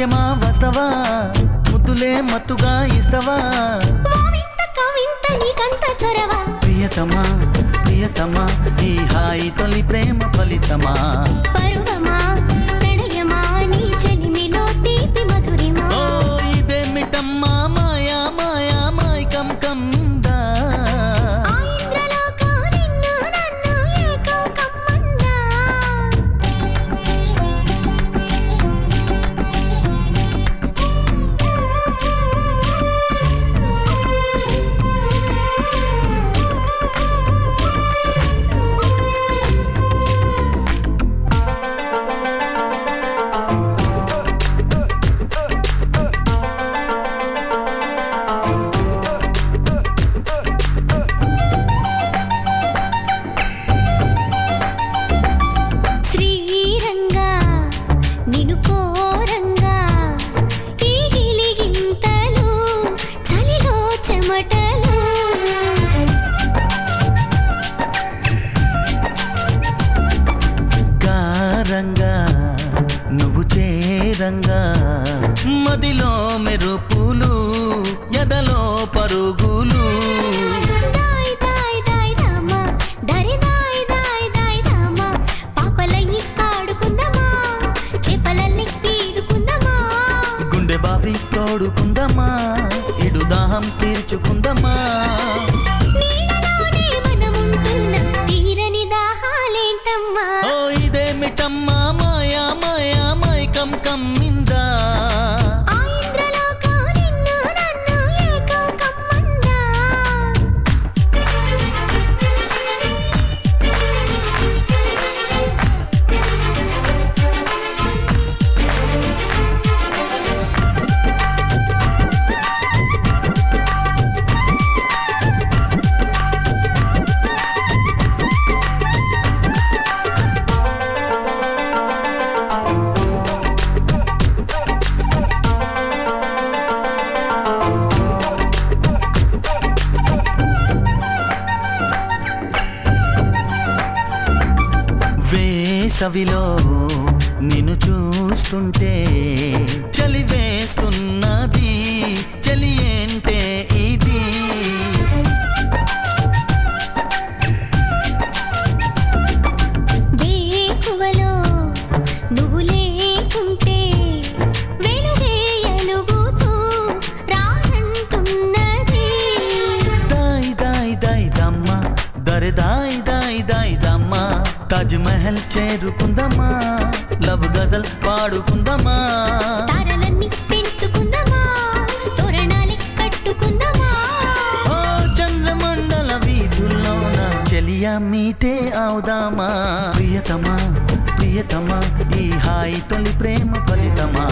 ముత్యమా వస్తవా ముద్దులే మత్తుగా ఇస్తవా ప్రియతమా ప్రియతమా ఈ హాయి తొలి ప్రేమ ఫలితమా పరువమా ప్రణయమా నీ చెలిమిలో తీపి మధురిమా ఓ ఇదేమిటమ్మా మాయా మాయా మైకం కమ్మిందా ఆ ఇంద్రలోకం నిన్ను నన్ను ఏకం కమ్మందా శ్రీరంగా నిన్ను కోరంగా ఈ గిలిగింతలు చలిలో చెమటలు కారంగా నువ్వు చేరంగా మదిలో మెరుపులు ఎదలో పరుగులు దాయ్ దాయ్ దాయ్ రామా దరి దాయ్ దాయ్ దాయ్ రామా పాపలయ్యి ఆడుకుందామా చేపలల్ని తీరుకుందామా గుండె బావి తోడుకుందమ్మా ఇడు దాహం తీర్చుకుందమ్మా నీళ్ళలోనే మనముంటున్న తీరని దాహాలేంటమ్మా ఓ ఇదేమిటమ్మా మాయా మాయా మైకం కమ్మిందా ఆ ఇంద్రలోకం నిన్ను నన్ను ఏకం కమ్మందా వేసవిలో నిన్ను చూస్తుంటే చలి వేస్తున్నది చలి ఏంటే ఇది వేకువలో నువ్వు లేకుంటే వెలుగే ఎలుగుతూ రానంటున్నది దాయ్ దాయ్ దాయ్ దమ్మ దరి దాయ్ దాయ్ దాయ్ దమ్మ తాజ్ మహల్ చేరుకుందమ్మా లవ్ గజల్ పాడుకుందమ్మా తారలన్నీ పెంచుకుందామా తోరణాలే కట్టుకుందామా ఓ చంద్రమండల వీధుల్లోన చెలియా మీటే అవుదామా ప్రియతమా ప్రియతమా ఈ హాయి తొలి ప్రేమ ఫలితమా